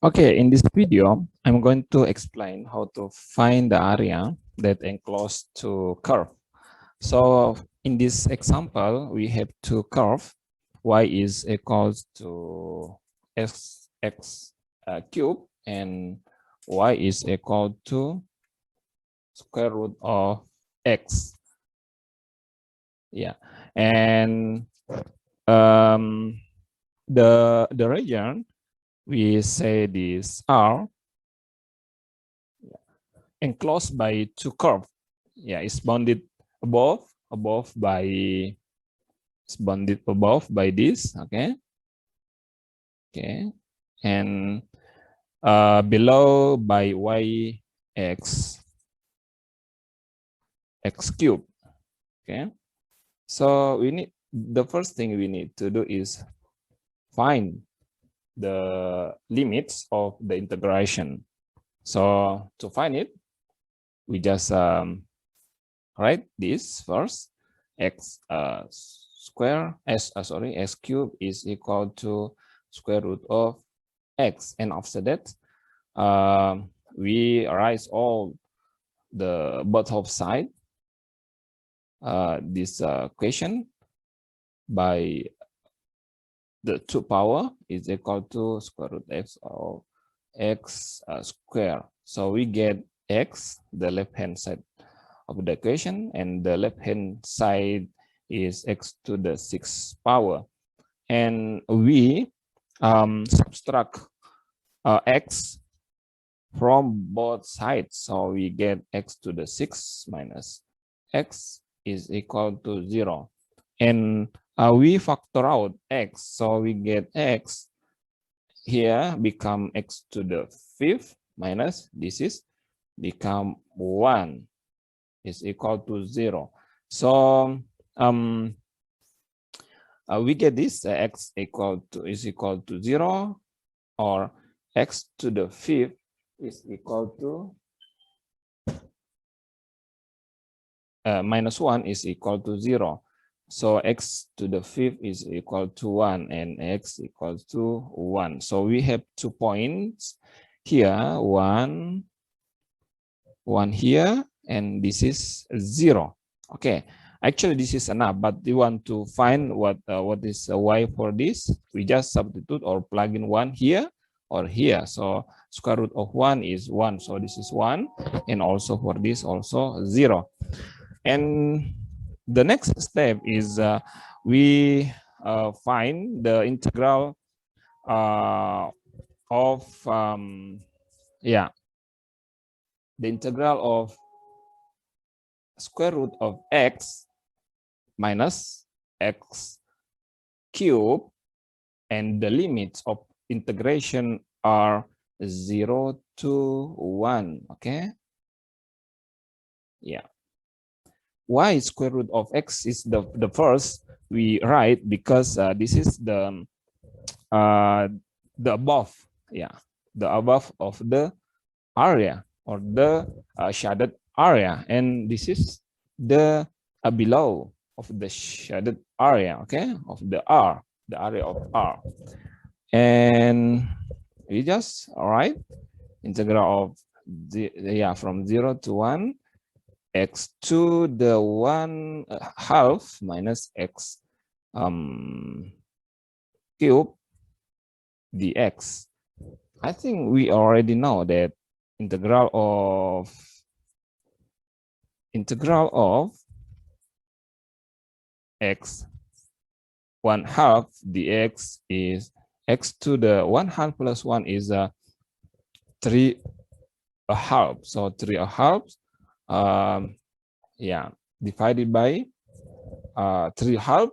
Okay, in this video, I'm going to explain how to find the area that enclosed to curve. So in this example, we have two curve. Y is equals to x cube and y is equal to square root of x. Yeah, and the region we say this R enclosed by two curves. Yeah, it's bounded above by this. Okay, and below by x cube. Okay, so we need the first thing we need to do is find the limits of the integration. So to find it, we just write this first. X x cube is equal to square root of x, and after that we write all the both of side this equation by the 2 power is equal to square root x of x square. So we get x, the left hand side of the equation, and the left hand side is x to the 6th power, and we subtract x from both sides, so we get x to the 6 minus x is equal to 0, and we factor out x, so we get x here become x to the 5th minus this is become 1 is equal to 0. So we get this x is equal to 0, or x to the 5th is equal to minus 1 is equal to 0. So x to the 5th is equal to 1 and x equals to 1. So we have 2 points here, one here, and this is 0. Okay, actually this is enough, but we want to find what is y for this. We just substitute or plug in 1 here or here. So square root of 1 is 1, so this is 1, and also for this also 0. And the next step is we find the integral of the integral of square root of x minus x cube, and the limits of integration are 0 to 1. Okay, yeah. Why square root of x is the first we write? Because this is the above, the above of the area or the shaded area, and this is the below of the shaded area, okay, of the R, the area of R. And we just write integral of from 0 to 1 x to the 1/2 minus x cube dx. I think we already know that integral of x 1/2 dx is x to the 1/2 plus 1 is 3/2. So 3/2 divided by 3/2,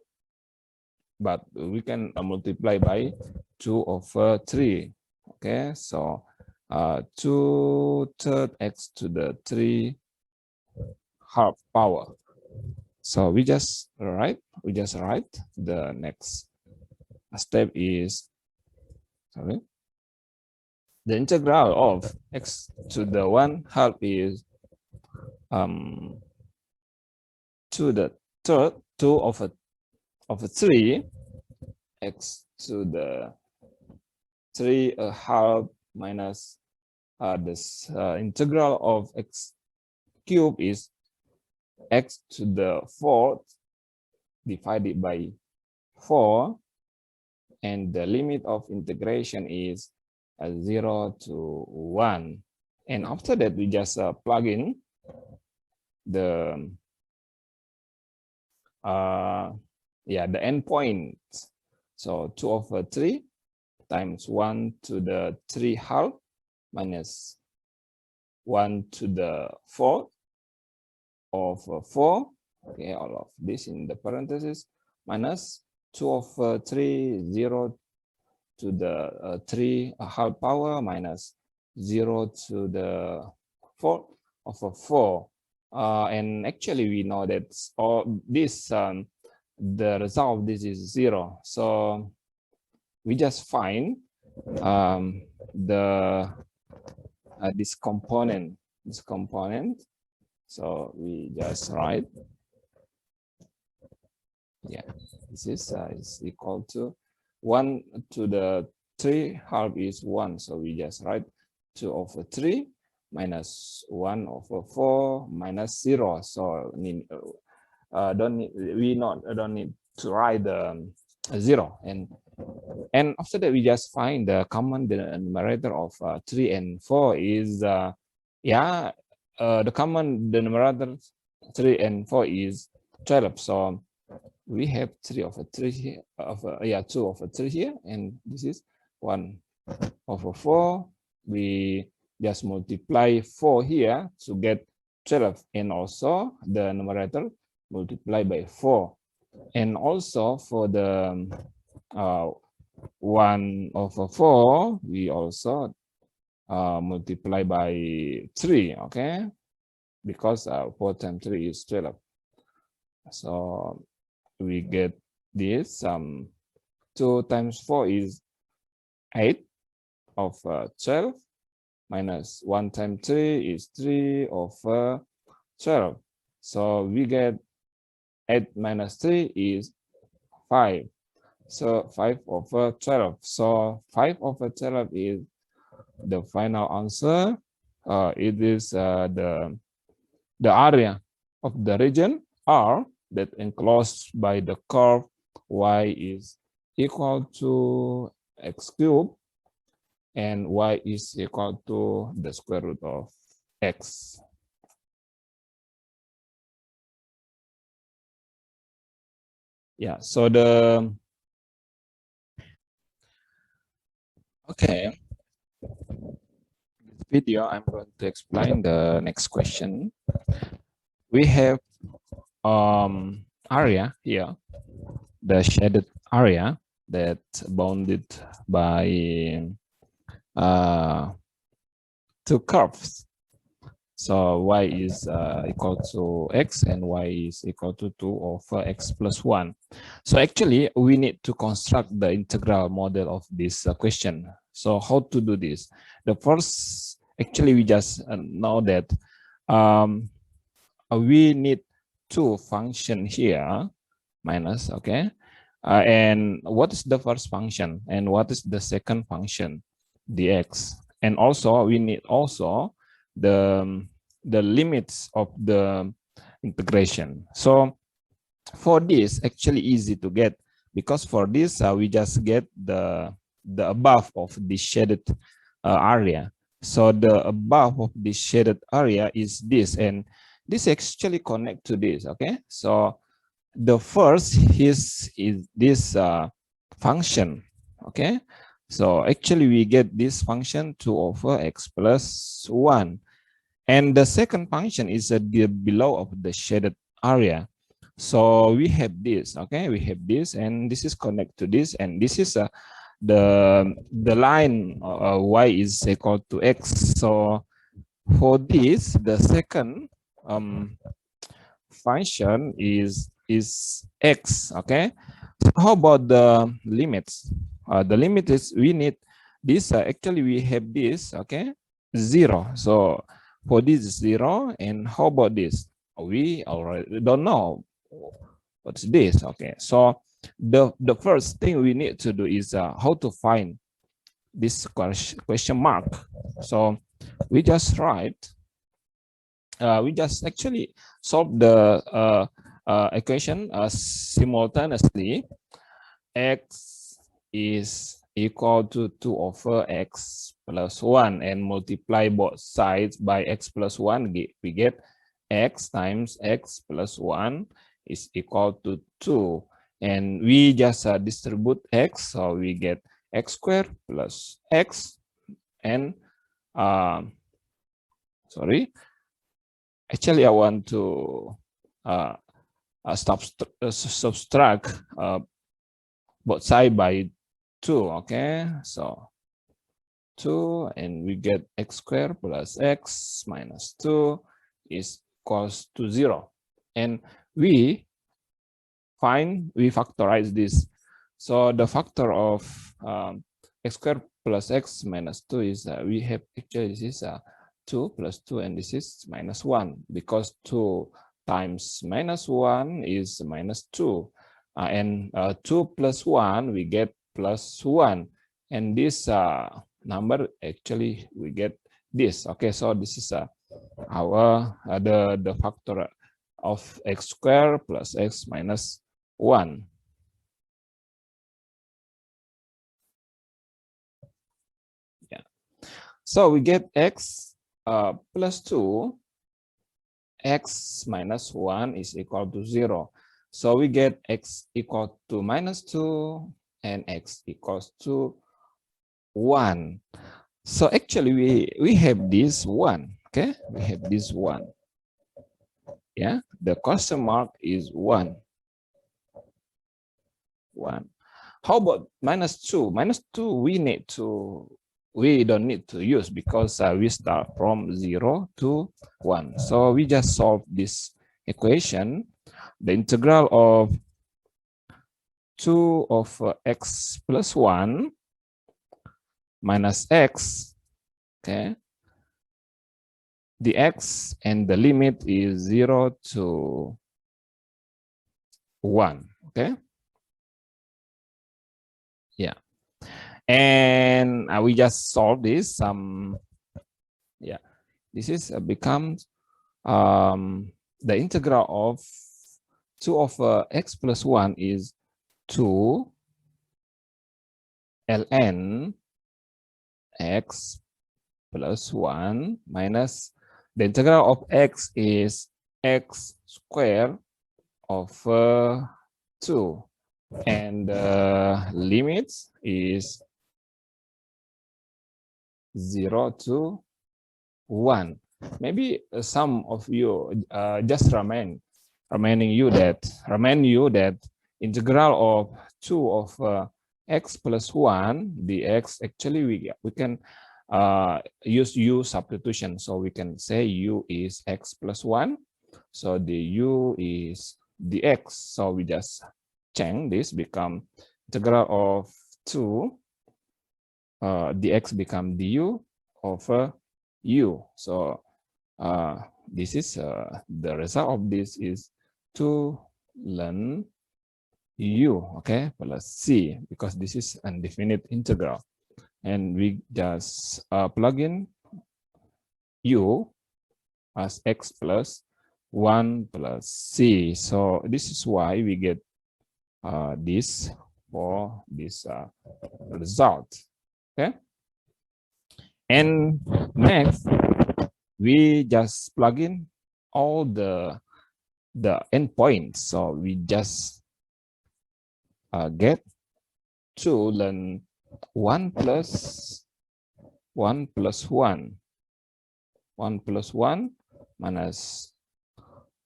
but we can multiply by 2/3. Okay, so 2/3 x to the 3/2 power. So we just write the next step is the integral of x to the 1/2 is to the third 2/3 x to the 3/2 minus this integral of x cubed is x to the 4th divided by 4, and the limit of integration is 0 to 1. And after that, we just plug in the the endpoint. So 2 over 3 times 1 to the 3 half minus 1 to the 4 over 4. Okay, all of this in the parentheses, minus 2 over 3, 0 to the 3 half power minus 0 to the 4 over 4. And actually we know that all this the result of this is 0. So we just find this component. So we just write, this is equal to 1 to the 3 half is 1. So we just write 2 over 3 minus 1 over 4 minus 0. So don't need to write the 0. And after that, we just find the common denominator of 3 and 4 is the common denominator 3 and 4 is 12. So we have 3 over 3 here, 2 over 3 here, and this is 1 over 4. We just multiply 4 here to get 12, and also the numerator multiply by 4. And also for the 1 over 4, we also multiply by 3, okay? Because 4 times 3 is 12. So we get this 2 times 4 is 8 over 12 minus 1 times 3 is 3 over 12. So we get 8 minus 3 is 5. So 5 over 12. So 5 over 12 is the final answer. It is the area of the region R that enclosed by the curve y is equal to x cubed, and y is equal to the square root of x. Yeah, so this video, I'm going to explain the next question. We have area here, the shaded area that bounded by two curves. So y is equal to x and y is equal to 2 over x plus 1. So actually, we need to construct the integral model of this question. So how to do this? The first, actually, we just know that we need two functions here, minus, okay? And what is the first function? And what is the second function? Dx. And also, we need also the limits of the integration. So for this, actually easy to get, because for this we just get the above of the shaded area. So the above of the shaded area is this, and this actually connect to this. Okay, so the first is this function. Okay, so actually we get this function 2 over x plus 1. And the second function is the below of the shaded area. So we have this, okay? We have this, and this is connect to this, and this is the line y is equal to x. So for this, the second function is x, okay? So how about the limits? The limit is we need this. Actually, we have this, okay? 0. So for this 0, and how about this? We already don't know what's this. Okay, so the first thing we need to do is how to find this question mark. So we just write, we just actually solve the equation simultaneously. X is equal to 2 over x plus 1 and multiply both sides by x plus 1. We get x times x plus 1 is equal to 2. And we just distribute x, so we get x squared plus x and sorry, actually I want to subtract both sides by 2. Okay, so 2, and we get x squared plus x minus 2 is equals to 0. And we factorize this. So the factor of x squared plus x minus 2 is we have actually this is 2 plus 2, and this is minus 1, because 2 times minus 1 is minus 2. And 2 plus 1, we get plus 1. And this number, actually, we get this. Okay, so this is our the factor of x squared plus x minus 1. Yeah. So we get x plus 2, x minus 1 is equal to 0. So we get x equal to minus 2 and x equals to 1. So actually we have this 1. Okay, we have this 1. Yeah, the question mark is 1. 1. How about minus 2? Minus 2 we don't need to use, because we start from 0 to 1. So we just solve this equation. The integral of 2 over x plus 1 minus x, okay, the x and the limit is 0 to 1, okay? Yeah. And we just solve this. Yeah, this is becomes the integral of 2 over x plus 1 is 2 ln x plus 1 minus the integral of x is x squared over 2, and the limits is 0 to 1. Maybe some of you just remind you that integral of 2 of x plus 1 dx, actually we can use u substitution. So we can say u is x plus 1. So the u is dx. So we just change this, become integral of 2 dx become du over u. So this is the result of this is 2 ln u, okay, plus c, because this is an indefinite integral. And we just plug in u as x plus 1 plus c. So this is why we get this for this result. Okay. And next, we just plug in all the endpoints. So we just get 2 ln 1 plus 1 plus 1. 1 plus 1 minus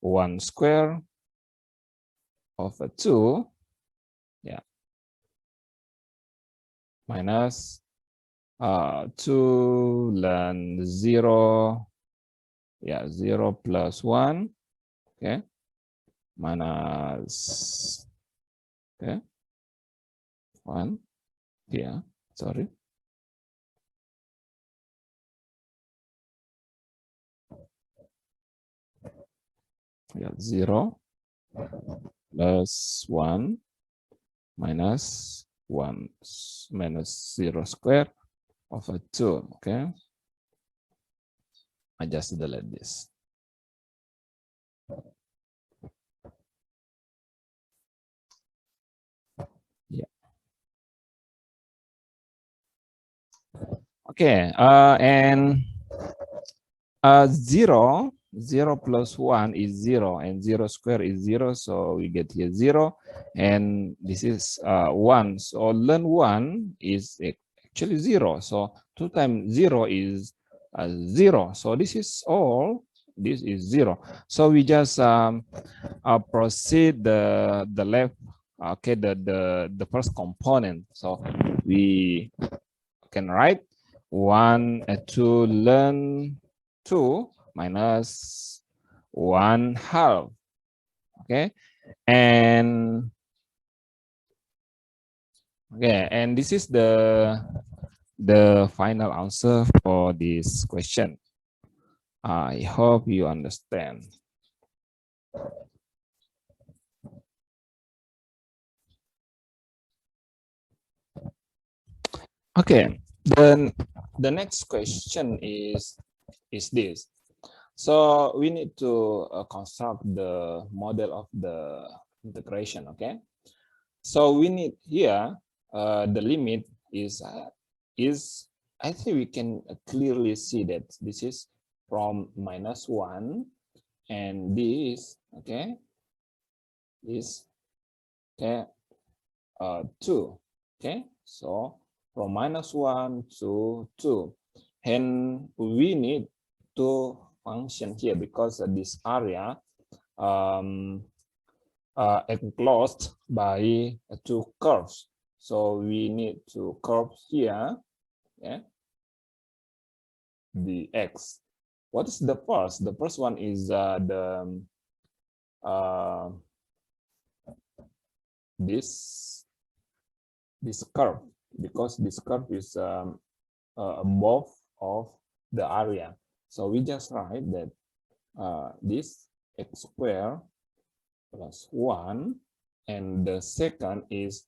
1 square over 2. Yeah. Minus 2 ln 0. Yeah, 0 plus 1. Okay. Minus, okay, 1. Yeah, sorry. Yeah, 0 plus 1 minus 1 minus 0 square over 2. Okay, I just delete this. Yeah. Okay, and 0 plus 1 is 0, and 0 square is 0, so we get here 0, and this is 1. So learn 1 is actually 0, so 2 times 0 is 0. So this is all, this is 0. So we just proceed the left, okay, the first component. So we can write 1 to learn 2 minus 1/2. Okay, and this is the final answer for this question. I hope you understand. Okay, then the next question is this. So we need to construct the model of the integration. Okay, so we need here the limit is I think we can clearly see that this is from -1, and this, okay, is, okay, 2. Okay, so from -1 to 2, and we need to function here because this area enclosed by 2 curves. So we need to curve here, yeah, the x. What is the first? The first one is this curve, because this curve is above of the area. So we just write that this x square plus 1, and the second is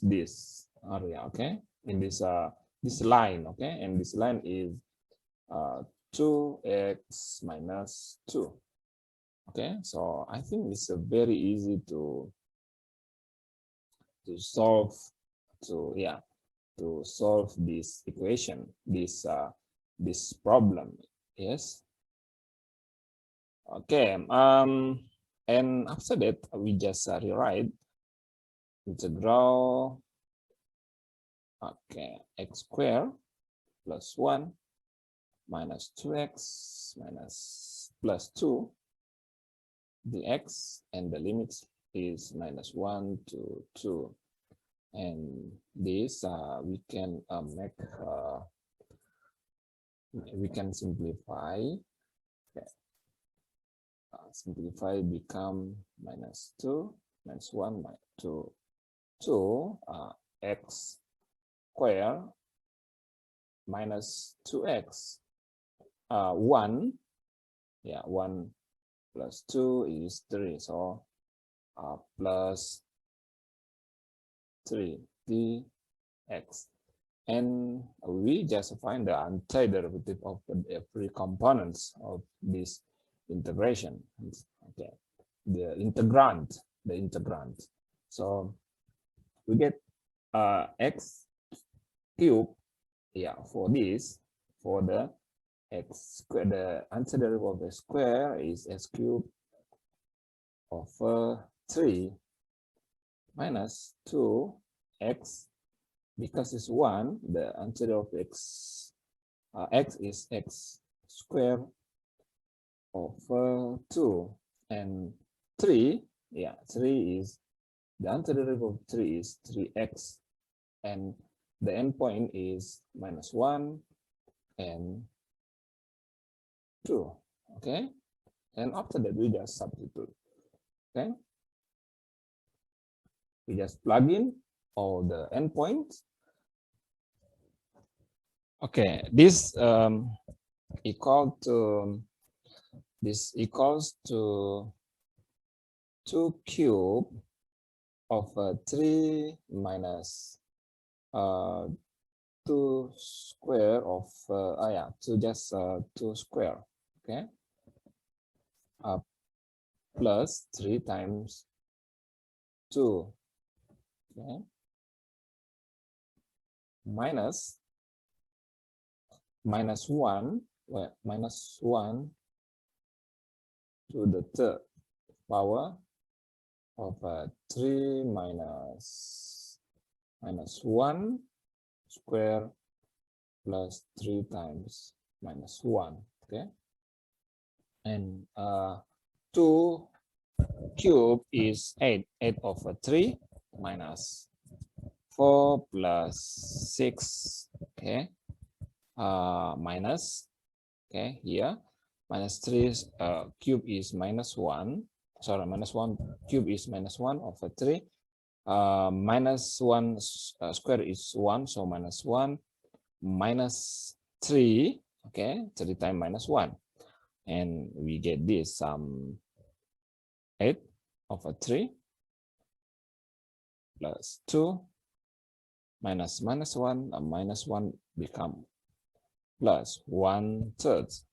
this area, okay, in this line, okay, and this line is 2x minus 2. Okay, so I think it's very easy to solve, to solve this equation, this problem. Yes. Okay, and after that we just rewrite integral, okay, x square plus 1 minus 2x minus plus 2 dx, and the limit is -1 to 2, and this we can make we can simplify. Okay. Simplify become -2 minus 1 to 2 x square minus 2x 1, yeah, 1 plus 2 is 3, so plus 3 dx, and we just find the antiderivative of every components of this integration. Okay, the integrand. So we get x cubed, yeah, for this, for the x square, the antiderivative of the square is x cubed over 3 minus 2x, because it's 1, the antiderivative of x is x squared over 2, and 3, yeah, 3 is, the antiderivative of 3 is 3x, and the endpoint is -1 and 2. Okay, and after that we just substitute. Okay, we just plug in all the endpoints. Okay, this equals to 2 cubed of 3 minus 2 square of yeah, so just 2 square, okay, plus 3 times 2, okay, minus 1, well, minus 1 to the third power of 3 minus 1 square plus 3 times minus 1, okay, and 2 cube is 8 over 3 minus 4 plus 6, okay, minus, okay, here minus 3 cube is minus 1, sorry, minus 1 cube is minus 1 over 3, minus 1 square is 1, so minus 1 minus 3, okay, 3 times minus 1, and we get this 8 over 3 plus 2 minus 1, minus 1 become plus 1/3.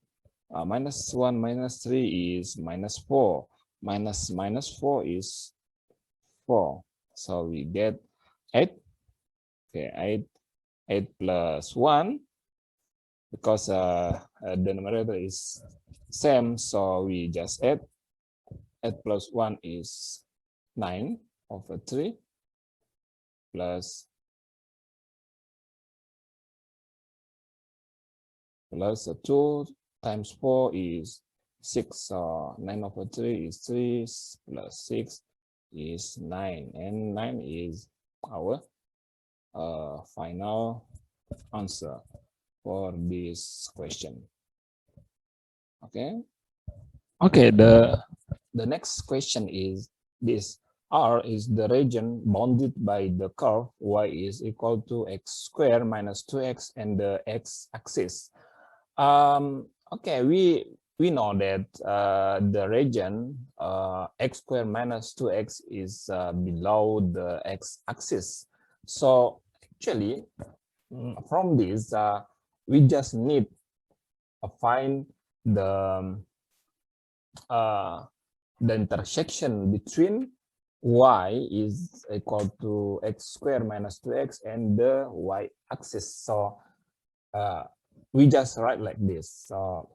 Minus 1 minus 3 is minus 4. Minus 4 is 4. So we get 8. Okay, 8 plus 1, because the numerator is same, so we just add. 8 plus 1 is 9 over 3 plus 2 times 4 is 6. So 9 over 3 is 3 plus 6 is 9, and 9 is our final answer for this question. Okay. Okay, the next question is this. R is the region bounded by the curve y is equal to x squared minus 2x and the x-axis. Okay, we know that the region x squared minus 2x is below the x-axis. So actually, from this, we just need to find the intersection between y is equal to x squared minus 2x and the y-axis. So we just write like this. So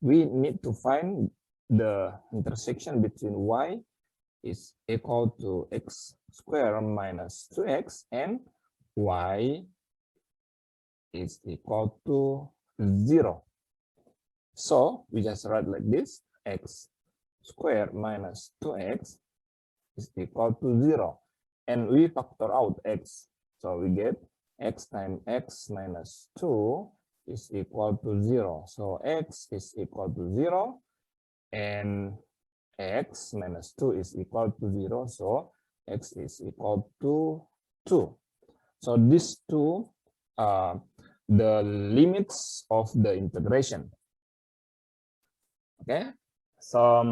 we need to find the intersection between y is equal to x squared minus 2x and y is equal to 0. So we just write like this: x squared minus 2x is equal to 0. And we factor out x. So we get x times x minus 2 is equal to 0. So x is equal to 0 and x minus 2 is equal to 0. So x is equal to 2. So these two are the limits of the integration. Okay, so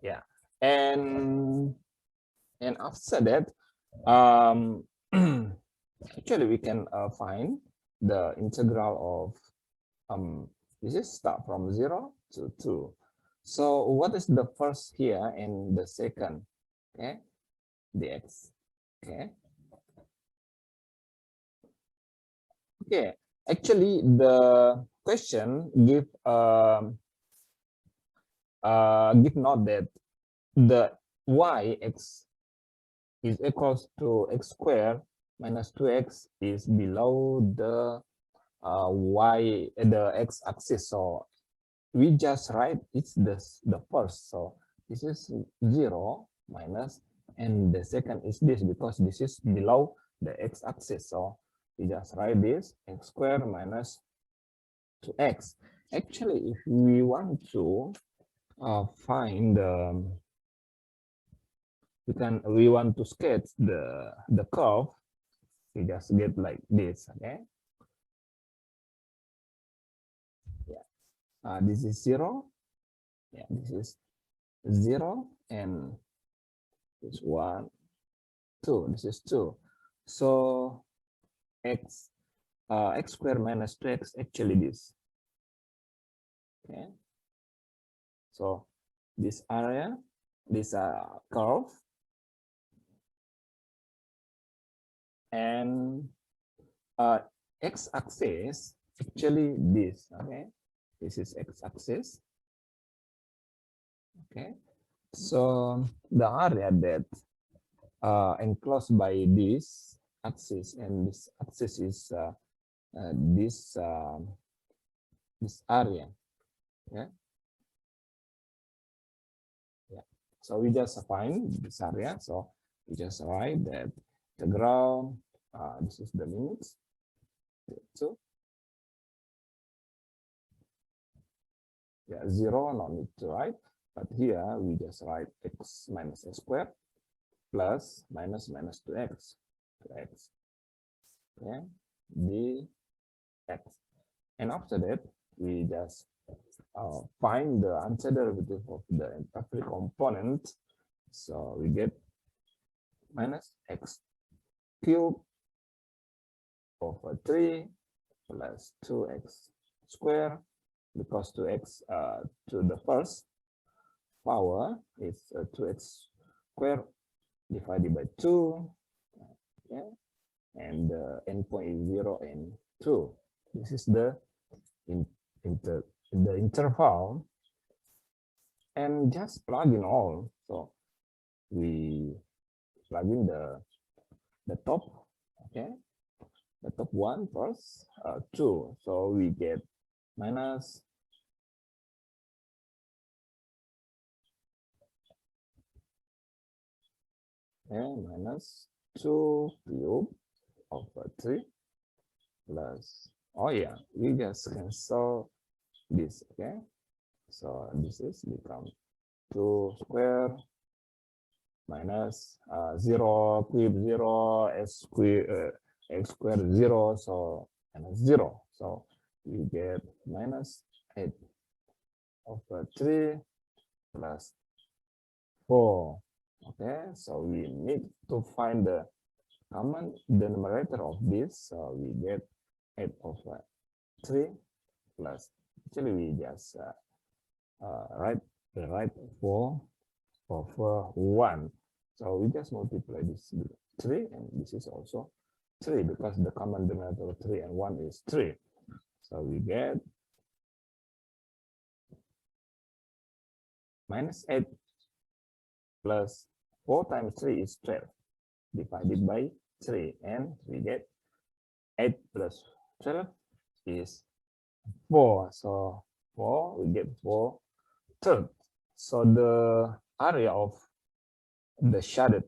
yeah, and after that, actually we can find the integral of this is start from 0 to 2. So what is the first here and the second? Okay, dx. Okay. Okay, actually the question give note that the y(x) is equals to x squared minus 2x is below the the x-axis. So we just write it's the first. So this is 0 minus, and the second is this because this is below the x-axis. So we just write this x squared minus 2x. Actually, if we want to find we want to sketch the curve, we just get like this. Okay, yeah, this is 0, Yeah, this is 0 and this 1, 2. This is 2. So x squared minus 2x actually this. Okay. So this area, this curve, and x-axis actually this. Okay, this is x-axis. Okay, so the area that enclosed by this axis, and this axis is this area. Yeah. Yeah. So we just find this area. So we just write that the ground, this is the limits. So yeah, 0, no need to write. But here we just write x minus x squared plus minus 2x. 2x. Okay, dx. And after that, we just find the antiderivative of the every component. So we get minus x cubed over 3 plus 2x squared, because 2x to the first power is 2x squared divided by 2. Okay, and the endpoint is 0 and 2. This is the interval, and just plug in all. So we plug in the top. Okay, the top one first, 2. So we get minus minus 2 cubed over 3 plus, oh yeah, we just cancel this. Okay, so this is become 2 square minus 0 cube 0 x squared 0, so minus 0. So we get minus 8 over 3 plus 4. Okay, so we need to find the common denominator of this. So we get 8 over 3 plus, actually we just write 4 over 1. So we just multiply this with 3, and this is also 3, because the common denominator of 3 and 1 is 3. So we get minus 8 plus 4 times 3 is 12 divided by 3, and we get 8 plus 12 is 4. So 4, we get 4 thirds. So the area of the shaded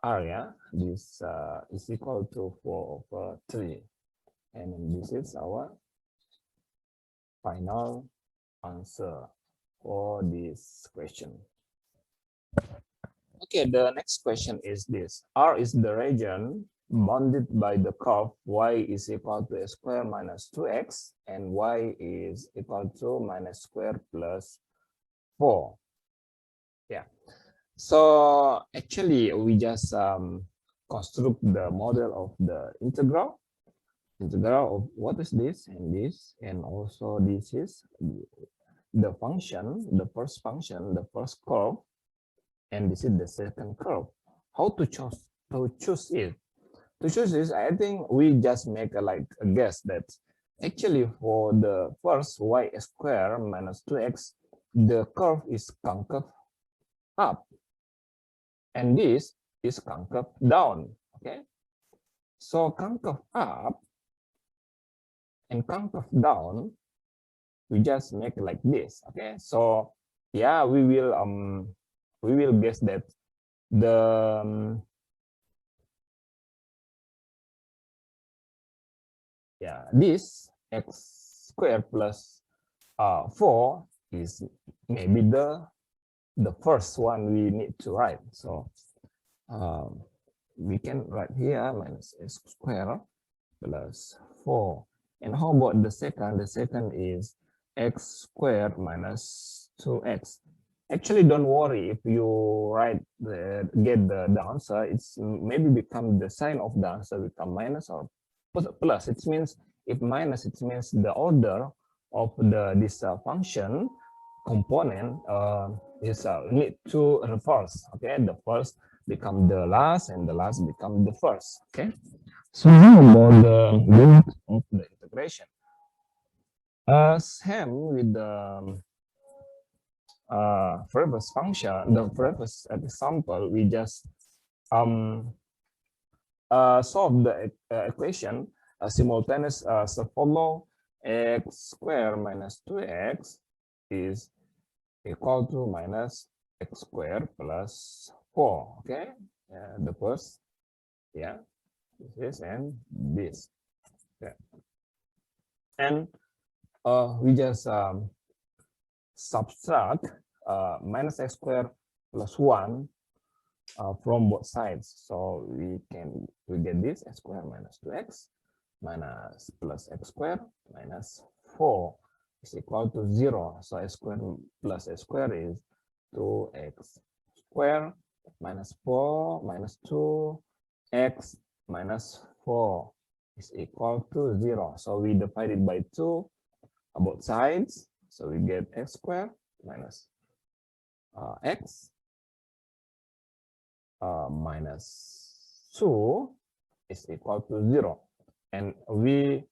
area, this is equal to 4 over 3, and this is our final answer for this question. Okay, the next question is this. R is the region bounded by the curve y is equal to x squared minus 2x, and y is equal to minus squared plus 4. Yeah, so actually we just construct the model of the integral of what is this and this, and also this is the function, the first function, the first curve, and this is the second curve. How to choose it? To choose this, I think we just make a guess that actually for the first y squared minus 2x, the curve is concave up, and this is concave down. Okay, so concave up and concave down, we just make like this. Okay, so yeah, we will guess that the yeah, this x squared plus 4 is maybe the first one we need to write. So we can write here minus x squared plus 4. And how about the second? The second is x squared minus 2x. Actually, don't worry if you get the answer. It's maybe become the sign of the answer become minus or plus. It means if minus, it means the order of this function component is need to reverse. Okay, the first become the last and the last become the first. Okay, so how about the limit of the integration? Same with the previous function, the previous example, we just solve the equation simultaneous as follow. X squared minus 2x is equal to minus x squared plus 4. Okay, the first, yeah, this and this. Okay. And we just subtract minus x squared plus 1 from both sides. So we get this x squared minus 2x minus plus x squared minus 4 is equal to 0. So x squared plus x squared is 2x squared minus 4 minus 2x minus 4 is equal to 0. So we divide it by 2 on both sides. So we get x squared minus x minus 2 is equal to 0. And we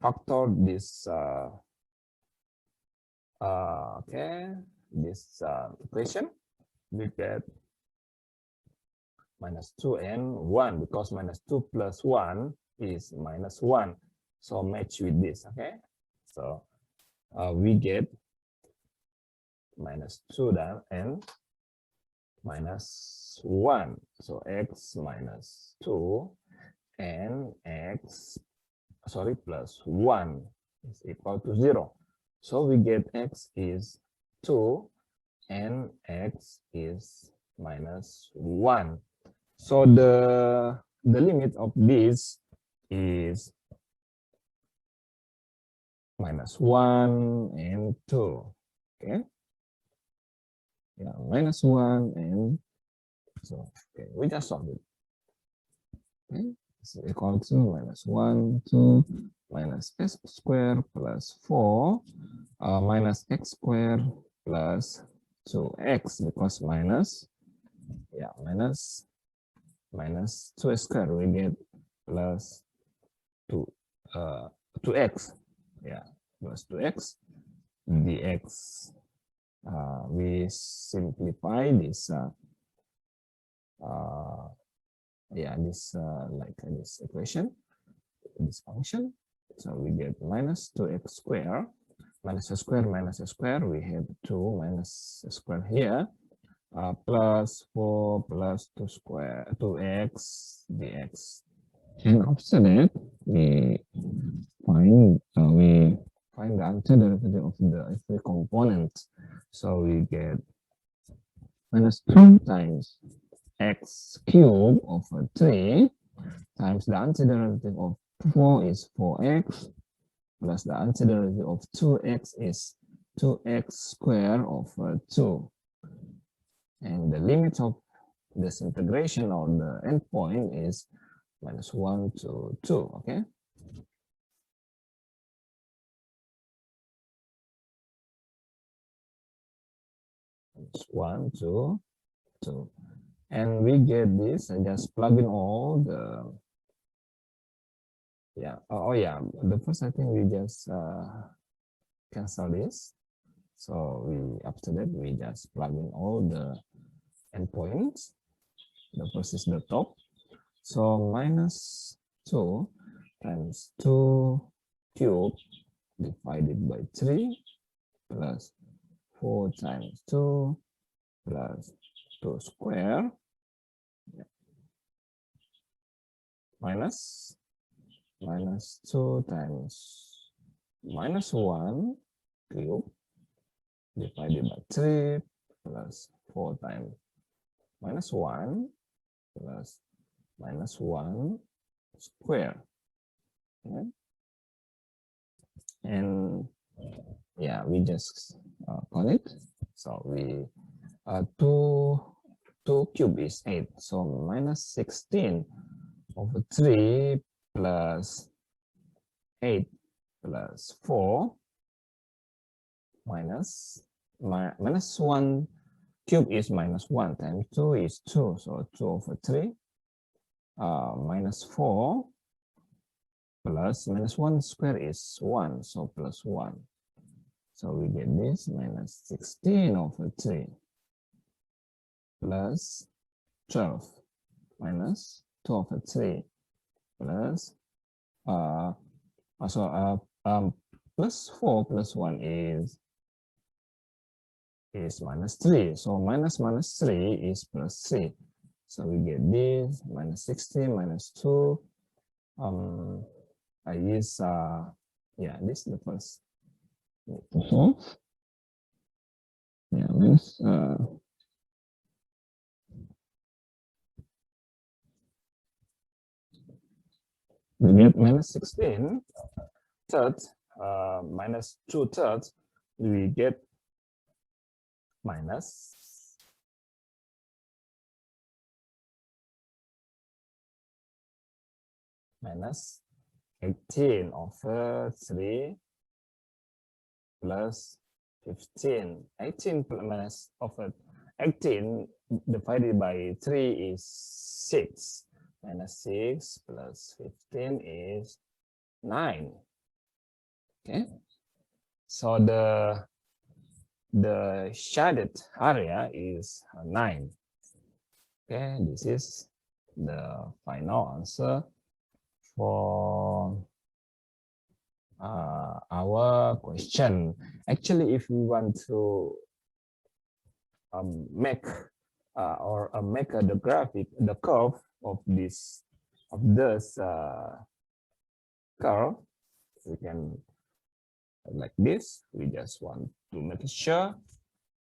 factor this this equation. We get minus 2 and 1 because minus 2 plus 1 is minus 1. So match with this. Okay, so we get minus 2 then and minus 1. So x minus 2 and x, sorry, plus 1 is equal to 0. So we get x is 2 and x is minus 1. So the limit of this is minus 1 and 2. Okay, yeah, minus 1 and so okay, we just solve it. Okay, it's equal to minus 1, 2 minus x squared plus 4 minus x squared plus 2x because minus, yeah, minus 2 squared, we get plus 2x, yeah, plus 2x dx. We simplify this yeah, this like this equation, this function. So we get minus 2x squared minus x squared minus x squared. We have 2 minus x squared here, plus 4 plus 2 square 2x dx. And after that, we find the antiderivative of the every component. So we get minus 2 times x cubed over 3 times the antiderivative of 4 is 4x plus the antiderivative of 2x is 2x squared over 2. And the limit of this integration or the endpoint is minus 1 to 2. Okay. Minus 1 to 2. And we get this and just plug in all the, yeah, oh yeah, the first I think we just cancel this. So we, after that, we just plug in all the endpoints. The first is the top. So minus 2 times 2 cubed divided by 3 plus 4 times 2 plus 2 square, yeah, minus 2 times minus 1 cubed divided by 3 plus 4 times minus 1 plus minus 1 square. Okay. And Yeah, we just call it. So we 2 cube is 8. So minus 16 over 3 plus 8 plus 4 minus 1 cube is minus 1 times 2 is 2. So 2 over 3 minus 4 plus minus 1 square is 1. So plus 1. So we get this minus 16 over 3 plus 12 minus 2 over 3 plus plus 4 plus 1 is minus 3. So minus 3 is plus 3. So we get this minus 16 minus 2. I use yeah, this is the first. So yeah, minus we get minus 16 thirds minus 2 thirds. We get minus minus 18 over 3 plus 15. 18 minus over 18 divided by 3 is 6. Minus 6 plus 15 is 9. Okay. So the shaded area is 9. Okay, this is the final answer for our question. Actually, if we want to make the graphic, the curve of this curve, we can like this. We just want to make sure.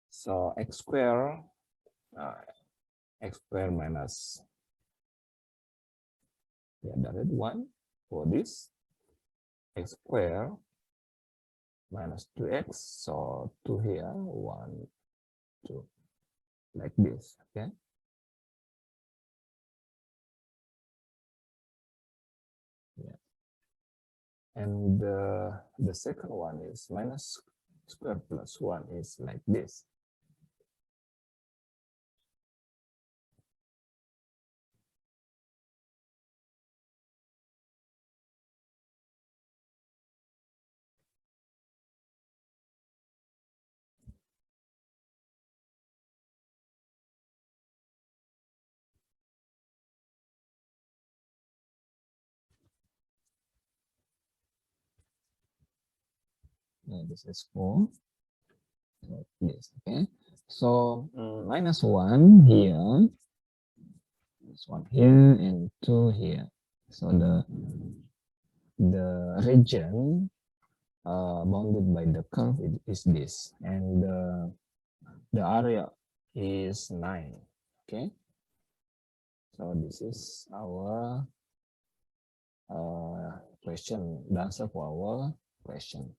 So x square minus, yeah, that is 1 for this, x square minus 2x, so 2 here, 1, 2, like this, okay? Yeah. And the second one is minus square plus 1 is like this. Yeah, this is 4. Like this, okay? So minus 1 here, minus 1 here, and 2 here. So the region bounded by the curve is this, and the area is 9. Okay, so this is our question, the answer for our question.